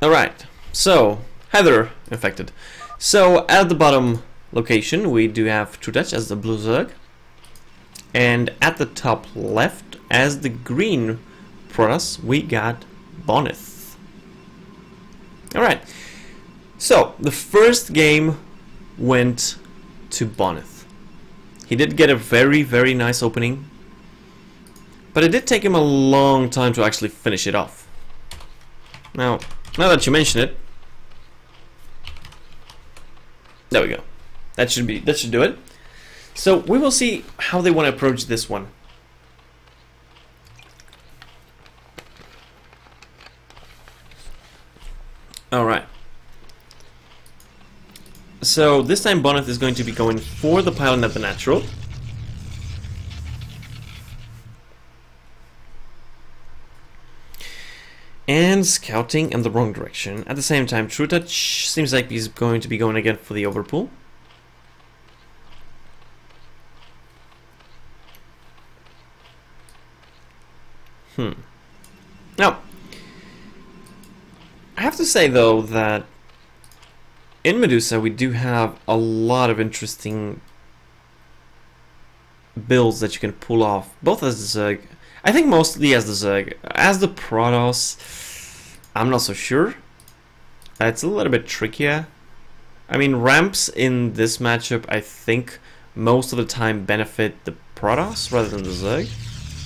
Alright, so Heather infected. So at the bottom location we do have Trutacz as the blue Zerg, and at the top left as the green Protoss we got Bonyth. Alright, so the first game went to Bonyth. He did get a very nice opening, but it did take him a long time to actually finish it off. Now that you mention it, there we go. That should do it. So we will see how they want to approach this one. Alright. So this time Bonyth is going to be going for the pylon at the natural. And scouting in the wrong direction. At the same time, trutacz seems like he's going to be going again for the overpull. Now, I have to say though that in Medusa we do have a lot of interesting builds that you can pull off, both as the Zerg. I think mostly as the Zerg. As the Protoss, I'm not so sure. It's a little bit trickier. I mean, ramps in this matchup, I think, most of the time benefit the Protoss rather than the Zerg.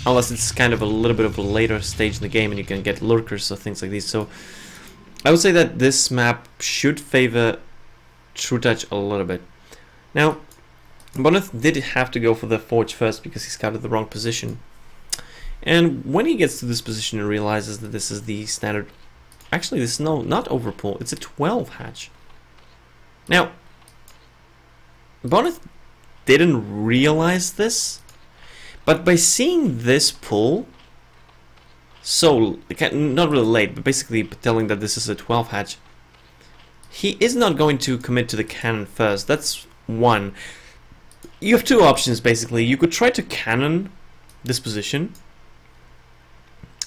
Unless it's kind of a little bit of a later stage in the game and you can get lurkers or things like these. So I would say that this map should favor trutacz a little bit. Now, Bonyth did have to go for the forge first because he scouted the wrong position. And when he gets to this position and realizes that this is the standard... Actually, this is not overpull, it's a 12 hatch. Now, Bonyth didn't realize this, but by seeing this pull, so, not really late, but basically telling that this is a 12 hatch, he is not going to commit to the cannon first. That's one. You have two options, basically. You could try to cannon this position,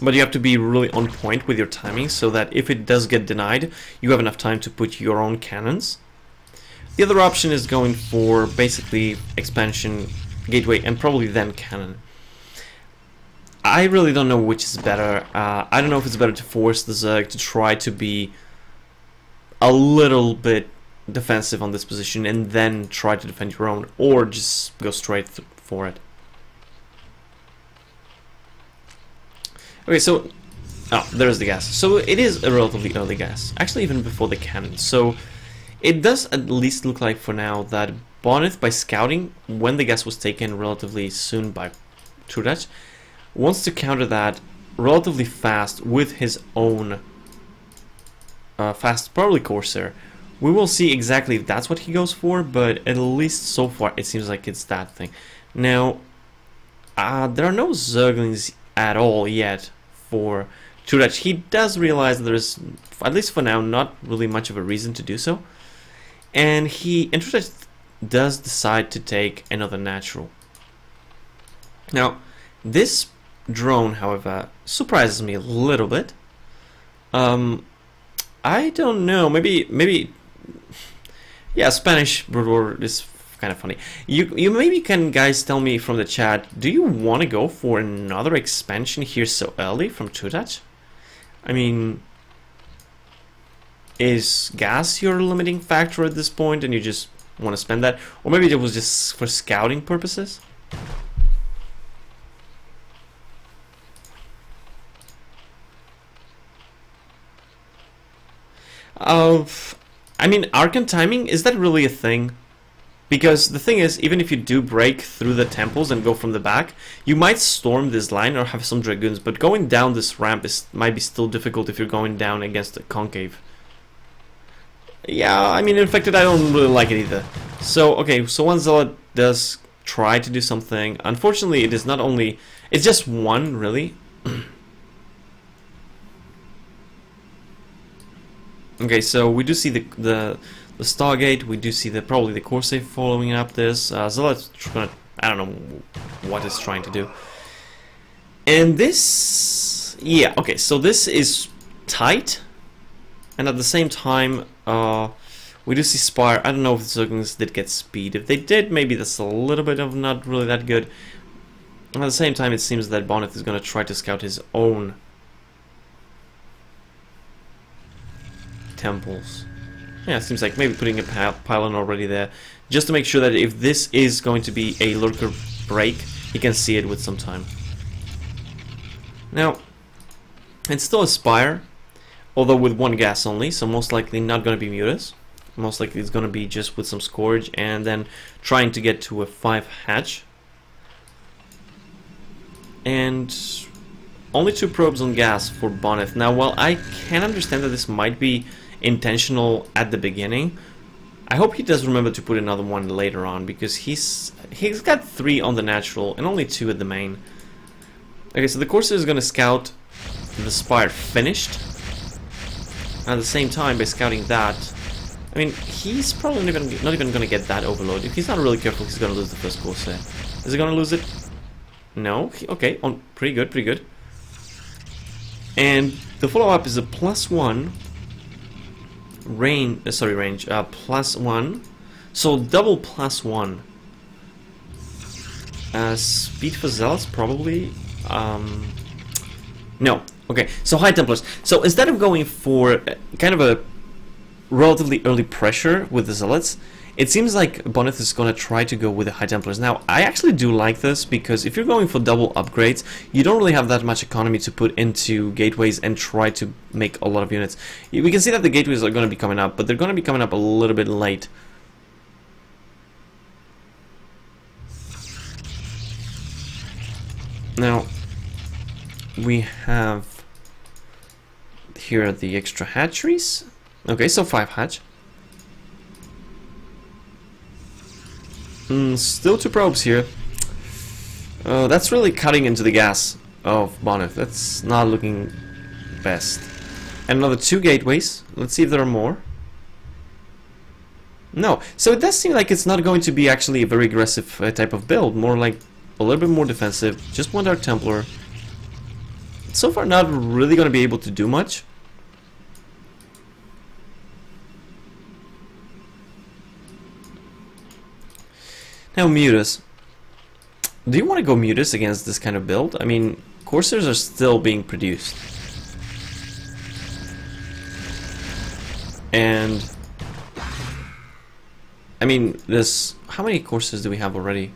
but you have to be really on point with your timing so that if it does get denied, you have enough time to put your own cannons. The other option is going for basically expansion, gateway, and probably then cannon. I really don't know which is better. I don't know if it's better to force the Zerg to try to be a little bit defensive on this position and then try to defend your own, or just go straight for it. Okay, so there's the gas. So it is a relatively early gas, actually even before the cannon. So it does at least look like for now that Bonyth, by scouting when the gas was taken relatively soon by trutacz, wants to counter that relatively fast with his own fast, probably Corsair. We will see exactly if that's what he goes for, but at least so far it seems like it's that thing. Now, there are no Zerglings at all yet for trutacz. He does realize that there's, at least for now, not really much of a reason to do so, and trutacz does decide to take another natural. Now, this drone, however, surprises me a little bit. I don't know, maybe yeah, Spanish Brood War is kind of funny. You maybe can, guys, tell me from the chat, do you want to go for another expansion here so early from trutacz? I mean, is gas your limiting factor at this point and you just want to spend that? Or maybe it was just for scouting purposes? I mean, Archon timing, is that really a thing? Because the thing is, even if you do break through the temples and go from the back, you might storm this line or have some dragoons, but going down this ramp might be still difficult if you're going down against a concave. Yeah, I mean, Infected, I don't really like it either. So, okay, so one Zealot does try to do something. Unfortunately, it is not only... It's just one, really. Okay, so we do see the Stargate, we do see probably the Corsair following up this. Zealot's trying to, I don't know what it's trying to do. And this, yeah, okay, so this is tight, And at the same time, we do see Spire. I don't know if the Zerglings did get speed. If they did, maybe that's a little bit of not really that good. And at the same time, it seems that Bonyth is going to try to scout his own temples. Yeah, it seems like maybe putting a pylon already there, just to make sure that if this is going to be a lurker break, he can see it with some time. Now, it's still a Spire, although with one gas only, so most likely not going to be Mutas. Most likely it's going to be just with some Scourge and then trying to get to a 5 hatch. And only 2 probes on gas for Bonyth. Now, while I can understand that this might be intentional at the beginning, I hope he does remember to put another one later on, because he's got 3 on the natural and only 2 at the main. Okay, so the Corsair is going to scout the Spire finished. At the same time, by scouting that, I mean, he's probably not even going to get that overload. If he's not really careful, he's going to lose the first Corsair. Is he going to lose it? No. Okay, pretty good, pretty good. And the follow-up is a +1 range. +1. So double +1. Speed for Zealots probably. No. Okay, so High Templars. So instead of going for kind of a relatively early pressure with the Zealots, it seems like Bonyth is going to try to go with the High Templars. Now, I actually do like this, because if you're going for double upgrades, you don't really have that much economy to put into gateways and try to make a lot of units. We can see that the gateways are going to be coming up, but they're going to be coming up a little bit late. Now, we have here the extra hatcheries. Okay, so 5 hatch. Still 2 probes here. That's really cutting into the gas of Bonyth. That's not looking best. And another 2 gateways. Let's see if there are more. No. So it does seem like it's not going to be actually a very aggressive type of build. More like a little bit more defensive. Just 1 Dark Templar. So far not really going to be able to do much. Now, Mutas. Do you want to go Mutas against this kind of build? I mean, Corsairs are still being produced. And I mean, there's... how many Corsairs do we have already?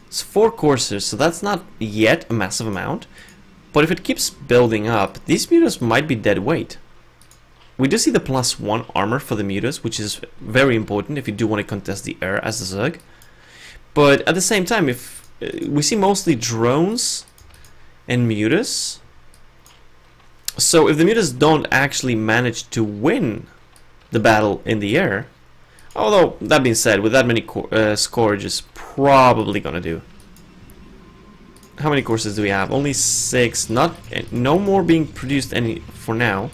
It's 4 Corsairs, so that's not yet a massive amount. But if it keeps building up, these Mutas might be dead weight. We do see the +1 armor for the Mutas, which is very important if you do want to contest the air as the Zerg. But at the same time, if we see mostly drones and Mutas, so if the Mutas don't actually manage to win the battle in the air, although that being said, with that many Scourge is probably gonna do. How many courses do we have? Only 6. No more being produced any for now.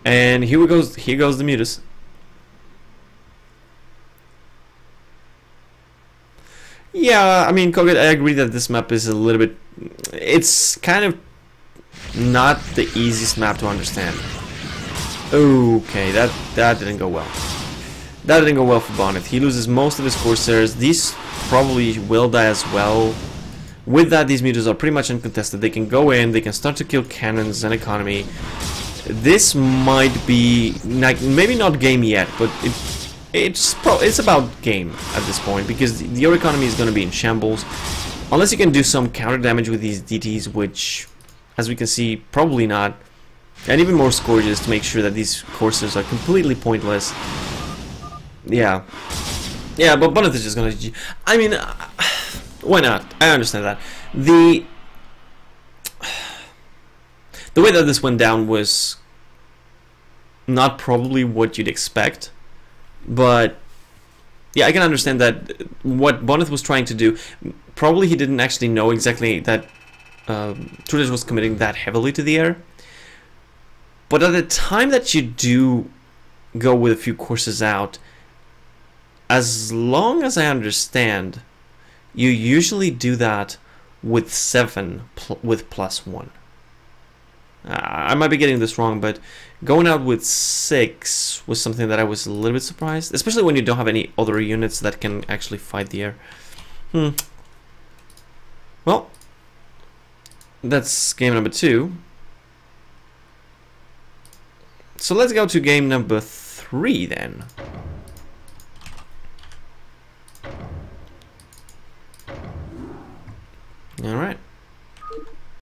And here goes the Mutas. Yeah, I mean, Koget, I agree that this map is a little bit... it's kind of not the easiest map to understand. Okay, that didn't go well. That didn't go well for Bonyth. He loses most of his Corsairs. These probably will die as well. With that, these Mutas are pretty much uncontested. They can go in, they can start to kill cannons and economy. This might be, like, maybe not game yet, but it's about game at this point, because your economy is going to be in shambles unless you can do some counter damage with these DTs, which, as we can see, probably not, and even more Scourges to make sure that these Corsairs are completely pointless. Yeah, but Bonyth is just going to... I mean, why not? I understand that. The way that this went down was not probably what you'd expect. But yeah, I can understand that what Bonyth was trying to do, probably he didn't actually know exactly that trutacz was committing that heavily to the air. But at the time that you do go with a few courses out, as long as I understand, you usually do that with 7 with +1. I might be getting this wrong, but going out with 6 was something that I was a little bit surprised, especially when you don't have any other units that can actually fight the air. Well, that's game number 2. So let's go to game number 3 then. Alright.